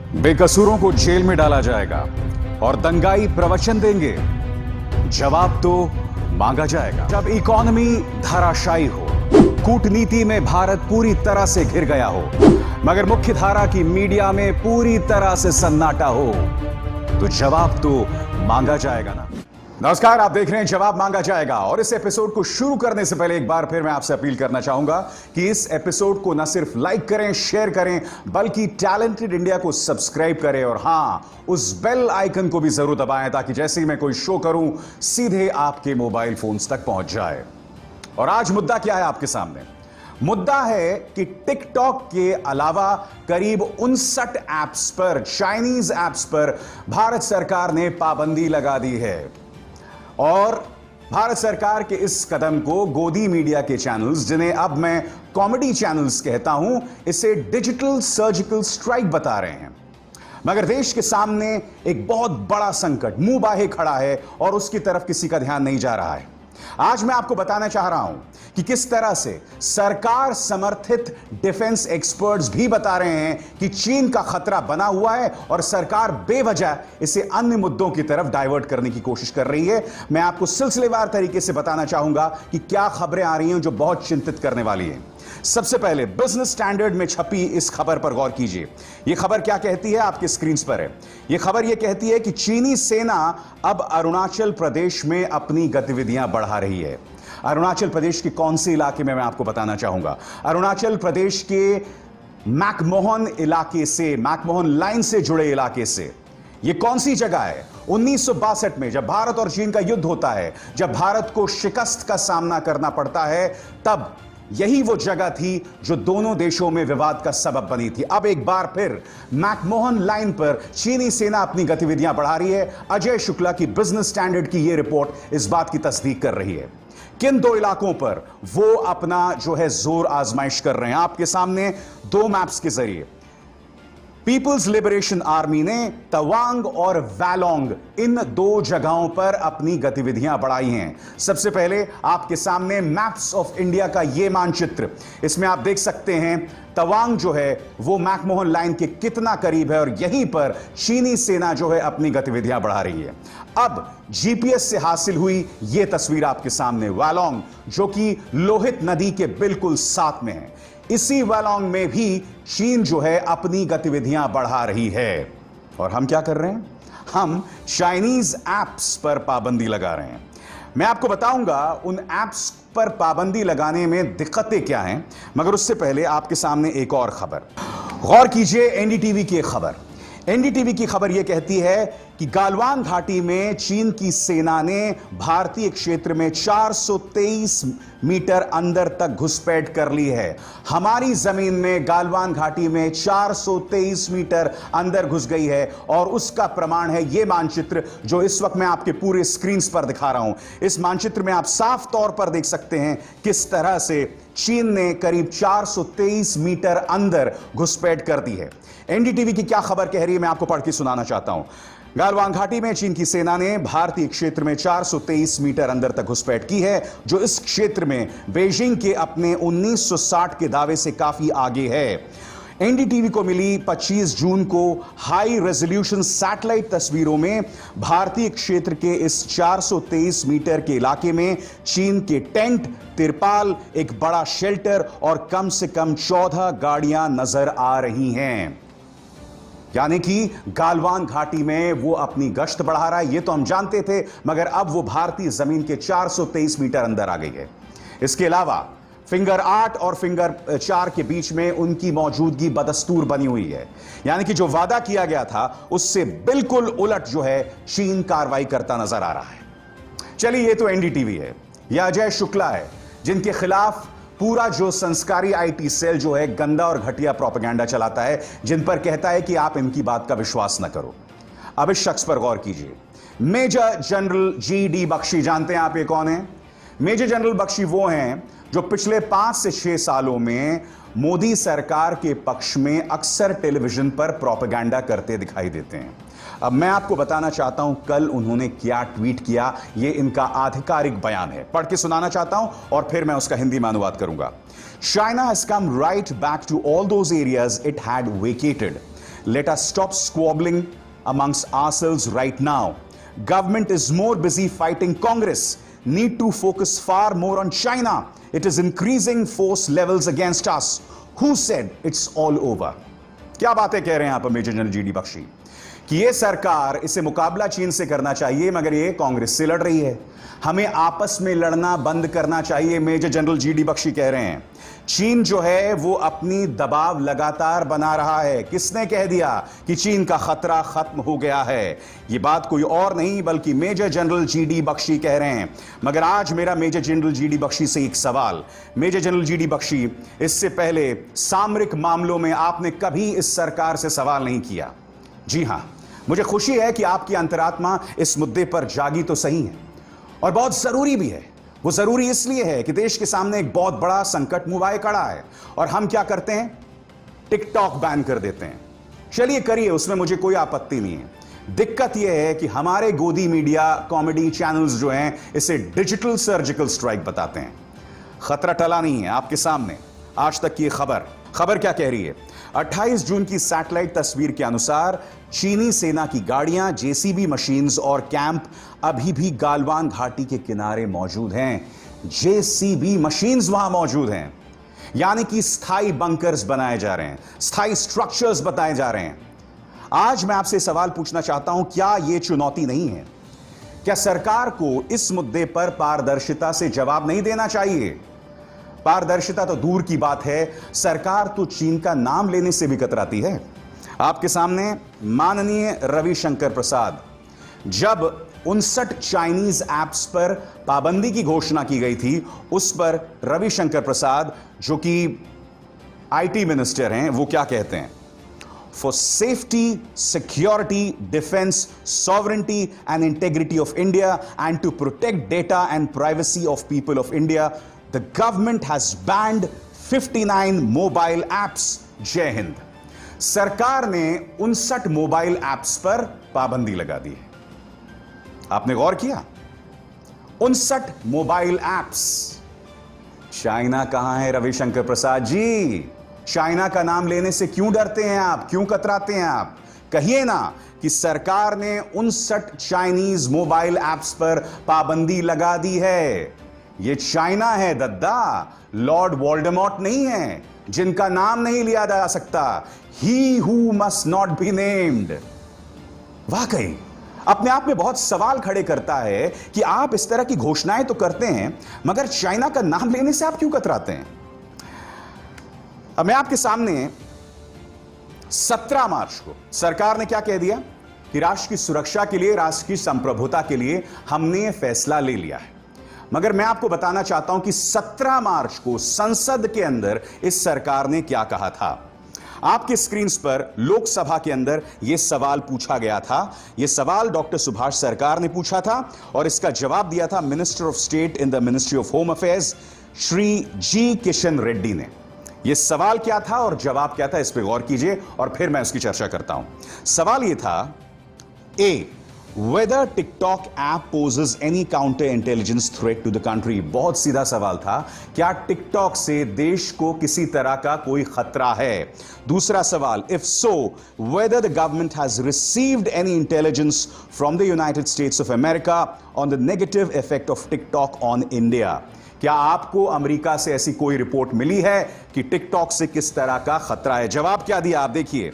बेकसूरों को जेल में डाला जाएगा और दंगाई प्रवचन देंगे। जवाब तो मांगा जाएगा। जब इकोनॉमी धराशायी हो, कूटनीति में भारत पूरी तरह से घिर गया हो, मगर मुख्यधारा की मीडिया में पूरी तरह से सन्नाटा हो, तो जवाब तो मांगा जाएगा ना। नमस्कार, आप देख रहे हैं जवाब मांगा जाएगा। और इस एपिसोड को शुरू करने से पहले एक बार फिर मैं आपसे अपील करना चाहूंगा कि इस एपिसोड को न सिर्फ लाइक करें, शेयर करें, बल्कि टैलेंटेड इंडिया को सब्सक्राइब करें और हां, उस बेल आइकन को भी जरूर दबाएं ताकि जैसे ही मैं कोई शो करूं सीधे आपके मोबाइल फोन्स तक पहुंच जाए। और आज मुद्दा क्या है आपके सामने? मुद्दा है कि टिकटॉक के अलावा करीब 59 ऐप्स पर, चाइनीज ऐप्स पर भारत सरकार ने पाबंदी लगा दी है। और भारत सरकार के इस कदम को गोदी मीडिया के चैनल्स, जिन्हें अब मैं कॉमेडी चैनल्स कहता हूं, इसे डिजिटल सर्जिकल स्ट्राइक बता रहे हैं। मगर देश के सामने एक बहुत बड़ा संकट मुंह बाहे खड़ा है और उसकी तरफ किसी का ध्यान नहीं जा रहा है। आज मैं आपको बताना चाह रहा हूं कि किस तरह से सरकार समर्थित डिफेंस एक्सपर्ट्स भी बता रहे हैं कि चीन का खतरा बना हुआ है और सरकार बेवजह इसे अन्य मुद्दों की तरफ डाइवर्ट करने की कोशिश कर रही है। मैं आपको सिलसिलेवार तरीके से बताना चाहूंगा कि क्या खबरें आ रही हैं जो बहुत चिंतित करने वाली हैं। सबसे पहले बिजनेस स्टैंडर्ड में छपी इस खबर पर गौर कीजिए। यह खबर क्या कहती है? आपके स्क्रीन पर है। यह खबर यह कहती है कि चीनी सेना अब अरुणाचल प्रदेश में अपनी गतिविधियां बढ़ा रही है। अरुणाचल प्रदेश के कौन से इलाके में मैं आपको बताना चाहूंगा। अरुणाचल प्रदेश के मैकमोहन इलाके से, मैकमोहन लाइन से जुड़े इलाके से। यह कौन सी जगह है? 1962 में जब भारत और चीन का युद्ध होता है, जब भारत को शिकस्त का सामना करना पड़ता है, तब यही वो जगह थी जो दोनों देशों में विवाद का सबब बनी थी। अब एक बार फिर मैकमोहन लाइन पर चीनी सेना अपनी गतिविधियां बढ़ा रही है। अजय शुक्ला की बिजनेस स्टैंडर्ड की यह रिपोर्ट इस बात की तस्दीक कर रही है। किन दो इलाकों पर वो अपना जो है जोर आजमाइश कर रहे हैं? आपके सामने दो मैप्स के जरिए पीपल्स लिबरेशन आर्मी ने तवांग और वैलोंग, इन दो जगहों पर अपनी गतिविधियां बढ़ाई हैं। सबसे पहले आपके सामने मैप्स ऑफ इंडिया का यह मानचित्र। इसमें आप देख सकते हैं तवांग जो है वो मैकमोहन लाइन के कितना करीब है और यहीं पर चीनी सेना जो है अपनी गतिविधियां बढ़ा रही है। अब जीपीएस से हासिल हुई यह तस्वीर आपके सामने वैलोंग, जो कि लोहित नदी के बिल्कुल साथ में है। इसी वैलोंग में भी चीन जो है अपनी गतिविधियां बढ़ा रही है। और हम क्या कर रहे हैं? हम चाइनीज ऐप्स पर पाबंदी लगा रहे हैं। मैं आपको बताऊंगा उन ऐप्स पर पाबंदी लगाने में दिक्कतें क्या हैं, मगर उससे पहले आपके सामने एक और खबर। गौर कीजिए, एनडीटीवी की एक खबर। एनडीटीवी की खबर यह कहती है कि गालवान घाटी में चीन की सेना ने भारतीय क्षेत्र में 423 मीटर अंदर तक घुसपैठ कर ली है। हमारी जमीन में गालवान घाटी में 423 मीटर अंदर घुस गई है और उसका प्रमाण है यह मानचित्र जो इस वक्त मैं आपके पूरे स्क्रीन पर दिखा रहा हूं। इस मानचित्र में आप साफ तौर पर देख सकते हैं किस तरह से चीन ने करीब 423 मीटर अंदर घुसपैठ कर दी है। एनडीटीवी की क्या खबर कह रही है, मैं आपको पढ़ के सुनाना चाहता हूं। गालवान घाटी में चीन की सेना ने भारतीय क्षेत्र में 423 मीटर अंदर तक घुसपैठ की है, जो इस क्षेत्र में बीजिंग के अपने 1960 के दावे से काफी आगे है। एनडीटीवी को मिली 25 जून को हाई रेजोल्यूशन सैटेलाइट तस्वीरों में भारतीय क्षेत्र के इस 423 मीटर के इलाके में चीन के टेंट, तिरपाल, एक बड़ा शेल्टर और कम से कम 14 गाड़ियां नजर आ रही हैं। यानी कि गालवान घाटी में वो अपनी गश्त बढ़ा रहा है, ये तो हम जानते थे, मगर अब वो भारतीय जमीन के 423 मीटर अंदर आ गई है। इसके अलावा फिंगर 8 और फिंगर 4 के बीच में उनकी मौजूदगी बदस्तूर बनी हुई है। यानी कि जो वादा किया गया था उससे बिल्कुल उलट जो है चीन कार्रवाई करता नजर आ रहा है। चलिए, ये तो एनडीटीवी है, यह अजय शुक्ला है, जिनके खिलाफ पूरा जो संस्कारी आईटी सेल जो है गंदा और घटिया प्रोपेगेंडा चलाता है, जिन पर कहता है कि आप इनकी बात का विश्वास न करो। अब इस शख्स पर गौर कीजिए। मेजर जनरल जीडी बख्शी, जानते हैं आप ये कौन है? मेजर जनरल बख्शी वो हैं जो पिछले 5 से 6 सालों में मोदी सरकार के पक्ष में अक्सर टेलीविजन पर प्रोपेगेंडा करते दिखाई देते हैं। अब मैं आपको बताना चाहता हूं कल उन्होंने क्या ट्वीट किया, यह इनका आधिकारिक बयान है, पढ़ के सुनाना चाहता हूं और फिर मैं उसका हिंदी में अनुवाद करूंगा। China has come right back to all those areas it had vacated. Let us stop squabbling amongst ourselves right now. Government is more busy fighting Congress. Need to focus far more on China. It is increasing force levels against us. Who said it's all over? क्या बातें कह रहे हैं आप major general GD Bakshi कि ये सरकार, इसे मुकाबला चीन से करना चाहिए मगर ये कांग्रेस से लड़ रही है, हमें आपस में लड़ना बंद करना चाहिए। मेजर जनरल जीडी बख्शी कह रहे हैं चीन जो है वो अपनी दबाव लगातार बना रहा है। किसने कह दिया कि चीन का खतरा खत्म हो गया है? ये बात कोई और नहीं बल्कि मेजर जनरल जीडी बख्शी कह रहे हैं। मगर आज मेरा मेजर जनरल जीडी बख्शी से एक सवाल। मेजर जनरल जीडी बख्शी, इससे पहले सामरिक मामलों में आपने कभी इस सरकार से सवाल नहीं किया। जी हां, मुझे खुशी है कि आपकी अंतरात्मा इस मुद्दे पर जागी तो सही है और बहुत जरूरी भी है। वो जरूरी इसलिए है कि देश के सामने एक बहुत बड़ा संकट मुवाए खड़ा है और हम क्या करते हैं? टिकटॉक बैन कर देते हैं। चलिए करिए, उसमें मुझे कोई आपत्ति नहीं है। दिक्कत यह है कि हमारे गोदी मीडिया कॉमेडी चैनल्स जो हैं इसे डिजिटल सर्जिकल स्ट्राइक बताते हैं। खतरा टला नहीं है आपके सामने। आज तक की खबर क्या कह रही है? 28 जून की सैटेलाइट तस्वीर के अनुसार चीनी सेना की गाड़ियां, जेसीबी मशीन्स और कैंप अभी भी गालवान घाटी के किनारे मौजूद हैं। जेसीबी मशीन्स वहां मौजूद हैं, यानी कि स्थायी बंकर्स बनाए जा रहे हैं, स्थायी स्ट्रक्चर्स बताए जा रहे हैं। आज मैं आपसे सवाल पूछना चाहता हूं, क्या यह चुनौती नहीं है? क्या सरकार को इस मुद्दे पर पारदर्शिता से जवाब नहीं देना चाहिए? पारदर्शिता तो दूर की बात है, सरकार तो चीन का नाम लेने से भी कतराती है। आपके सामने माननीय रविशंकर प्रसाद, जब 59 चाइनीज ऐप्स पर पाबंदी की घोषणा की गई थी, उस पर रविशंकर प्रसाद जो कि आईटी मिनिस्टर हैं, वो क्या कहते हैं? For safety, security, defense, sovereignty and integrity of India and to protect data and privacy of people of India, the government has banned 59 mobile apps. जय हिंद। सरकार ने 59 मोबाइल ऐप्स पर पाबंदी लगा दी है। आपने गौर किया? 59 मोबाइल ऐप्स। चाइना कहां है रविशंकर प्रसाद जी? चाइना का नाम लेने से क्यों डरते हैं आप? क्यों कतराते हैं आप? कहिए ना कि सरकार ने 59 चाइनीज मोबाइल ऐप्स पर पाबंदी लगा दी है। यह चाइना है दद्दा, लॉर्ड वोल्डेमॉर्ट नहीं है, जिनका नाम नहीं लिया जा सकता। He who must not be named. वाकई अपने आप में बहुत सवाल खड़े करता है कि आप इस तरह की घोषणाएं तो करते हैं मगर चाइना का नाम लेने से आप क्यों कतराते हैं? अब मैं आपके सामने 17 मार्च को सरकार ने क्या कह दिया कि राष्ट्र की सुरक्षा के लिए, राष्ट्र की संप्रभुता के लिए हमने यह फैसला ले लिया है। मगर मैं आपको बताना चाहता हूं कि 17 मार्च को संसद के अंदर इस सरकार ने क्या कहा था। आपके स्क्रीन पर लोकसभा के अंदर यह सवाल पूछा गया था। यह सवाल डॉक्टर सुभाष सरकार ने पूछा था और इसका जवाब दिया था minister of state in the ministry of home affairs Shri G Kishan Reddy ने। यह सवाल क्या था और जवाब क्या था, इस पर गौर कीजिए और फिर मैं उसकी चर्चा करता हूं। सवाल यह था, ए, whether TikTok app poses any counter intelligence threat to the country। बहुत सीधा सवाल था, क्या टिकटॉक से देश को किसी तरह का कोई खतरा है? दूसरा सवाल, if so, whether the government has received any intelligence from the United States of America on the negative effect of TikTok on India। क्या आपको अमेरिका से ऐसी कोई रिपोर्ट मिली है कि टिकटॉक से किस तरह का खतरा है? जवाब क्या दिया आप देखिए।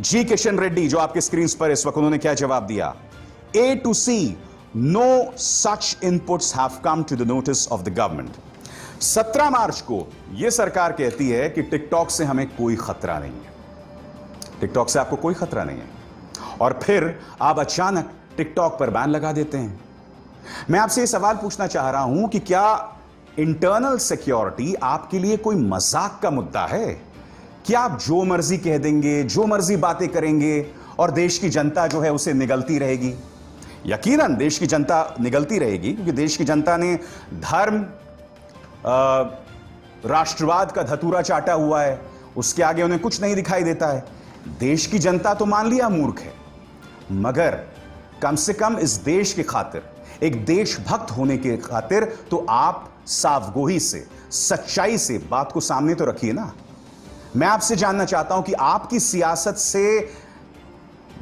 जी किशन रेड्डी जो आपके स्क्रीन पर इस वक्त, उन्होंने क्या जवाब दिया? A to C, no such inputs have come to the notice of the government। 17 मार्च को यह सरकार कहती है कि टिकटॉक से हमें कोई खतरा नहीं है, टिकटॉक से आपको कोई खतरा नहीं है, और फिर आप अचानक टिकटॉक पर बैन लगा देते हैं। मैं आपसे यह सवाल पूछना चाह रहा हूं कि क्या इंटरनल सिक्योरिटी आपके लिए कोई मजाक का मुद्दा है? क्या आप जो मर्जी कह देंगे, जो मर्जी बातें करेंगे और देश की जनता जो है उसे निगलती रहेगी? यकीनन देश की जनता निगलती रहेगी, क्योंकि देश की जनता ने धर्म, राष्ट्रवाद का धतूरा चाटा हुआ है, उसके आगे उन्हें कुछ नहीं दिखाई देता है। देश की जनता तो मान लिया मूर्ख है, मगर कम से कम इस देश की खातिर, एक देशभक्त होने के खातिर तो आप साफगोही से, सच्चाई से बात को सामने तो रखिए ना। मैं आपसे जानना चाहता हूं कि आपकी सियासत से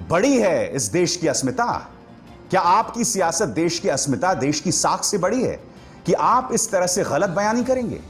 बड़ी है इस देश की अस्मिता? क्या आपकी सियासत देश की अस्मिता, देश की साख से बड़ी है कि आप इस तरह से गलत बयानी करेंगे?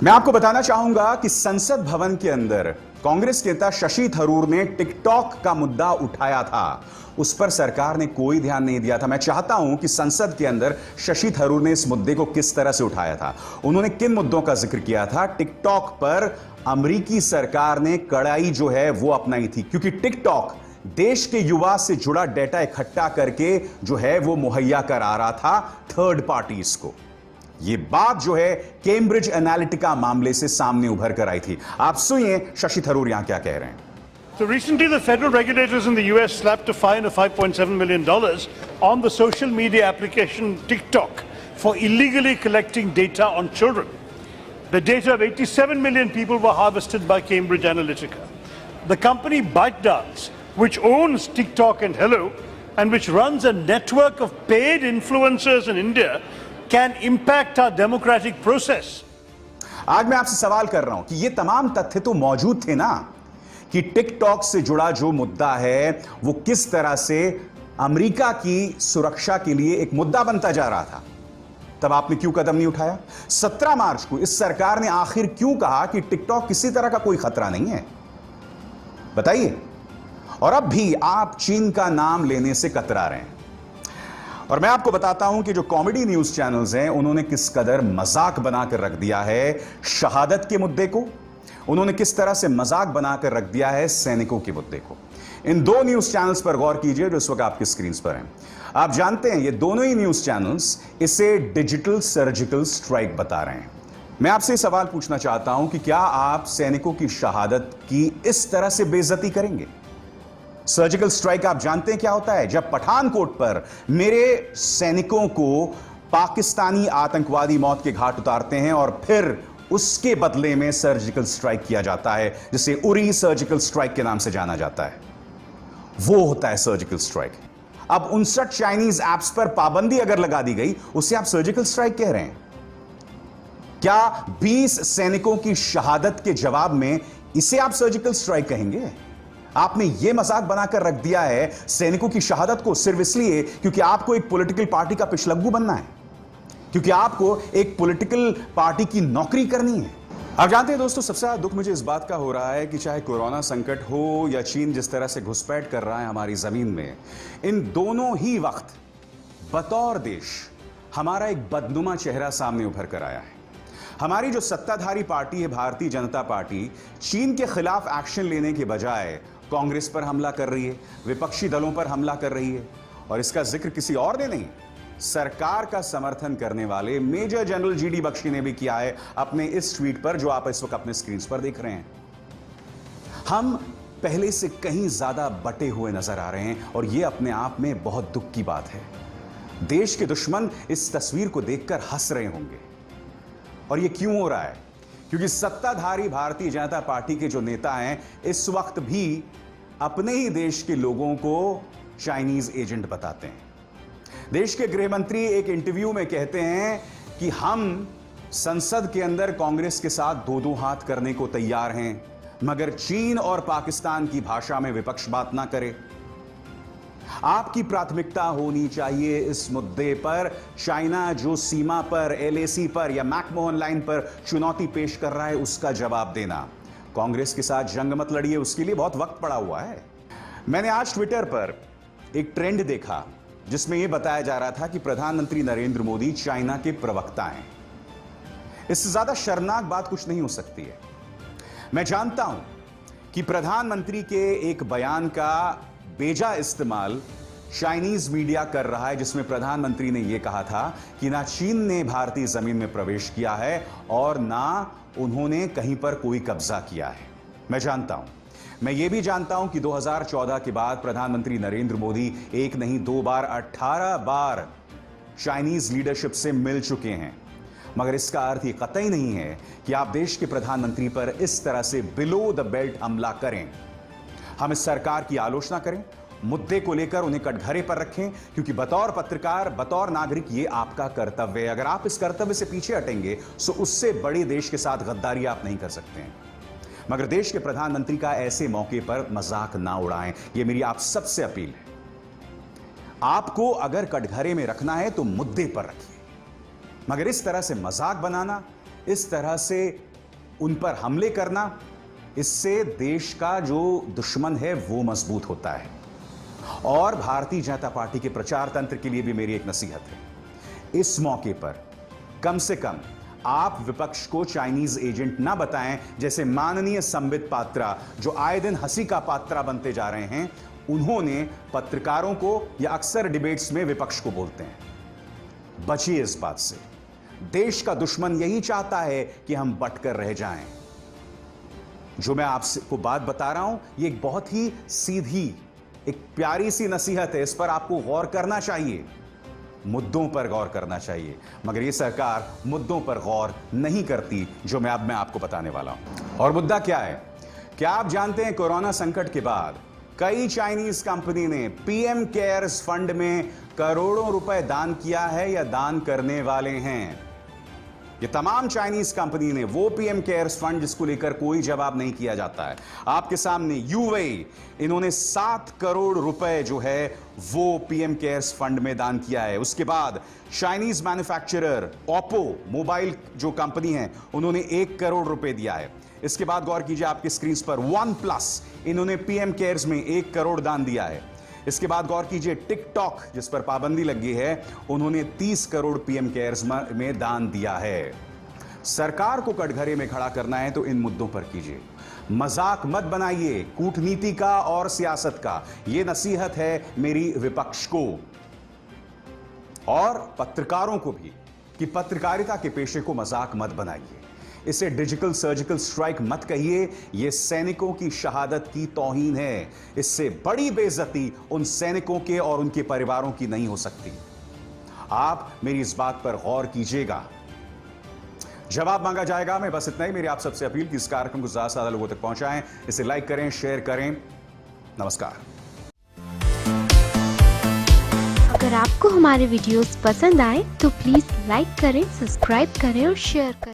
मैं आपको बताना चाहूंगा कि संसद भवन के अंदर कांग्रेस के नेता शशि थरूर ने टिकटॉक का मुद्दा उठाया था। उस पर सरकार ने कोई ध्यान नहीं दिया था। मैं चाहता हूं कि संसद के अंदर शशि थरूर ने इस मुद्दे को किस तरह से उठाया था, उन्होंने किन मुद्दों का जिक्र किया था। टिकटॉक पर अमेरिकी सरकार ने कड़ाई जो है वो अपनाई थी, क्योंकि टिकटॉक देश के युवा से जुड़ा डेटा इकट्ठा करके जो है वो मुहैया करा रहा था थर्ड पार्टीज को। ये बात जो है कैम्ब्रिज एनालिटिका मामले से सामने उभर कर आई थी। आप सुनिए शशि थरूर यहां क्या कह रहे हैं। So recently the federal regulators in the US slapped a fine of $5.7 million on the social media application TikTok for illegally collecting data on children. The data of 87 million people were harvested by Cambridge Analytica. The company ByteDance, which owns TikTok and Hello, and which runs a network of paid influencers in India, can impact our democratic process. आज मैं आपसे सवाल कर रहा हूं कि ये तमाम तथ्य तो मौजूद थे ना, कि टिकटॉक से जुड़ा जो मुद्दा है वो किस तरह से अमेरिका की सुरक्षा के लिए एक मुद्दा बनता जा रहा था। तब आपने क्यों कदम नहीं उठाया? 17 मार्च को इस सरकार ने आखिर क्यों कहा कि टिकटॉक किसी तरह का कोई खतरा नहीं है? बताइए। और अब भी आप चीन का नाम लेने से कतरा रहे हैं। और मैं आपको बताता हूं कि जो कॉमेडी न्यूज चैनल्स हैं उन्होंने किस कदर मजाक बनाकर रख दिया है शहादत के मुद्दे को, उन्होंने किस तरह से मजाक बनाकर रख दिया है सैनिकों के मुद्दे को। इन दो न्यूज चैनल्स पर गौर कीजिए जो इस वक्त आपकी स्क्रीन पर हैं। आप जानते हैं ये दोनों ही न्यूज चैनल्स इसे डिजिटल सर्जिकल स्ट्राइक बता रहे हैं। मैं आपसे सवाल पूछना चाहता हूं कि क्या आप सैनिकों की शहादत की इस तरह से बेइज्जती करेंगे? सर्जिकल स्ट्राइक आप जानते हैं क्या होता है? जब पठानकोट पर मेरे सैनिकों को पाकिस्तानी आतंकवादी मौत के घाट उतारते हैं और फिर उसके बदले में सर्जिकल स्ट्राइक किया जाता है, जिसे उरी सर्जिकल स्ट्राइक के नाम से जाना जाता है, वो होता है सर्जिकल स्ट्राइक। अब 59 चाइनीज ऐप्स पर पाबंदी अगर लगा दी गई, उसे आप सर्जिकल स्ट्राइक कह रहे हैं? क्या 20 सैनिकों की शहादत के जवाब में इसे आप सर्जिकल स्ट्राइक कहेंगे? आपने यह मजाक बनाकर रख दिया है सैनिकों की शहादत को सिर्फ इसलिए क्योंकि आपको एक पॉलिटिकल पार्टी का पिछलग्गू बनना है, क्योंकि आपको एक पॉलिटिकल पार्टी की नौकरी करनी है। आप जानते हैं दोस्तों, सबसे ज्यादा दुख मुझे इस बात का हो रहा है कि चाहे कोरोना संकट हो या चीन जिस तरह से घुसपैठ कर रहा है हमारी जमीन में, इन दोनों ही वक्त बतौर देश हमारा एक बदनुमा चेहरा सामने उभर कर आया है। हमारी जो सत्ताधारी पार्टी है भारतीय जनता पार्टी, चीन के खिलाफ एक्शन लेने के बजाय कांग्रेस पर हमला कर रही है, विपक्षी दलों पर हमला कर रही है। और इसका जिक्र किसी और ने नहीं, सरकार का समर्थन करने वाले मेजर जनरल जीडी बख्शी ने भी किया है अपने इस ट्वीट पर जो आप इस वक्त अपने स्क्रीन पर देख रहे हैं। हम पहले से कहीं ज्यादा बटे हुए नजर आ रहे हैं और यह अपने आप में बहुत दुख की बात है। देश के दुश्मन इस तस्वीर को देखकर हंस रहे होंगे। और यह क्यों हो रहा है? क्योंकि सत्ताधारी भारतीय जनता पार्टी के जो नेता हैं इस वक्त भी अपने ही देश के लोगों को चाइनीज एजेंट बताते हैं। देश के गृह मंत्री एक इंटरव्यू में कहते हैं कि हम संसद के अंदर कांग्रेस के साथ दो दो हाथ करने को तैयार हैं, मगर चीन और पाकिस्तान की भाषा में विपक्ष बात ना करे। आपकी प्राथमिकता होनी चाहिए इस मुद्दे पर चाइना जो सीमा पर, एलएसी पर या मैकमोहन लाइन पर चुनौती पेश कर रहा है उसका जवाब देना। कांग्रेस के साथ जंग मत लड़िए, उसके लिए बहुत वक्त पड़ा हुआ है। मैंने आज ट्विटर पर एक ट्रेंड देखा जिसमें यह बताया जा रहा था कि प्रधानमंत्री नरेंद्र मोदी चाइना के प्रवक्ता हैं। इससे ज्यादा शर्मनाक बात कुछ नहीं हो सकती है। मैं जानता हूं कि प्रधानमंत्री के एक बयान का बेजा इस्तेमाल चाइनीज मीडिया कर रहा है, जिसमें प्रधानमंत्री ने यह कहा था कि ना चीन ने भारतीय जमीन में प्रवेश किया है और ना उन्होंने कहीं पर कोई कब्जा किया है। मैं जानता हूं, मैं यह भी जानता हूं कि 2014 के बाद प्रधानमंत्री नरेंद्र मोदी एक नहीं दो बार 18 बार चाइनीज लीडरशिप से मिल चुके हैं, मगर इसका अर्थ यह कतई नहीं है कि आप देश के प्रधानमंत्री पर इस तरह से बिलो द बेल्ट हमला करें। हम इस सरकार की आलोचना करें, मुद्दे को लेकर उन्हें कटघरे पर रखें, क्योंकि बतौर पत्रकार, बतौर नागरिक ये आपका कर्तव्य है। अगर आप इस कर्तव्य से पीछे हटेंगे तो उससे बड़े देश के साथ गद्दारी आप नहीं कर सकते हैं। मगर देश के प्रधानमंत्री का ऐसे मौके पर मजाक ना उड़ाएं, यह मेरी आप सबसे अपील है। आपको अगर कटघरे में रखना है तो मुद्दे पर रखिए, मगर इस तरह से मजाक बनाना, इस तरह से उन पर हमले करना, इससे देश का जो दुश्मन है वो मजबूत होता है। और भारतीय जनता पार्टी के प्रचार तंत्र के लिए भी मेरी एक नसीहत है, इस मौके पर कम से कम आप विपक्ष को चाइनीज एजेंट ना बताएं, जैसे माननीय संबित पात्रा जो आए दिन हंसी का पात्रा बनते जा रहे हैं। उन्होंने पत्रकारों को या अक्सर डिबेट्स में विपक्ष को बोलते हैं। बचिए इस बात से, देश का दुश्मन यही चाहता है कि हम बंटकर रह जाएं। जो मैं आपसे को बात बता रहा हूं, ये एक बहुत ही सीधी, एक प्यारी सी नसीहत है, इस पर आपको गौर करना चाहिए, मुद्दों पर गौर करना चाहिए। मगर ये सरकार मुद्दों पर गौर नहीं करती, जो मैं आपको बताने वाला हूं। और मुद्दा क्या है? क्या आप जानते हैं कोरोना संकट के बाद कई चाइनीज कंपनी ने पीएम केयर्स फंड में करोड़ों रुपए दान किया है या दान करने वाले हैं? ये तमाम चाइनीज कंपनी ने वो पीएम केयर्स फंड जिसको लेकर कोई जवाब नहीं किया जाता है। आपके सामने यूएई, इन्होंने 7 करोड़ रुपए जो है वो पीएम केयर्स फंड में दान किया है। उसके बाद चाइनीज मैन्युफैक्चरर ओप्पो मोबाइल जो कंपनी है, उन्होंने 1 करोड़ रुपए दिया है। इसके बाद गौर कीजिए आपकी स्क्रीन पर वन प्लस, इन्होंने पीएम केयर्स में 1 करोड़ दान दिया है। इसके बाद गौर कीजिए टिकटॉक जिस पर पाबंदी लगी है, उन्होंने 30 करोड़ पीएम केयर्स में दान दिया है। सरकार को कटघरे में खड़ा करना है तो इन मुद्दों पर कीजिए, मजाक मत बनाइए कूटनीति का और सियासत का। यह नसीहत है मेरी विपक्ष को और पत्रकारों को भी कि पत्रकारिता के पेशे को मजाक मत बनाइए। इसे डिजिटल सर्जिकल स्ट्राइक मत कहिए, यह सैनिकों की शहादत की तौहीन है। इससे बड़ी बेइज्जती उन सैनिकों के और उनके परिवारों की नहीं हो सकती। आप मेरी इस बात पर गौर कीजिएगा, जवाब मांगा जाएगा। मैं बस इतना ही मेरी आप सबसे अपील कि इस कार्यक्रम को ज्यादा से ज्यादा लोगों तक पहुंचाएं, इसे लाइक करें, शेयर करें। नमस्कार। अगर आपको हमारे वीडियोस पसंद आए तो प्लीज लाइक करें, सब्सक्राइब करें और शेयर करें।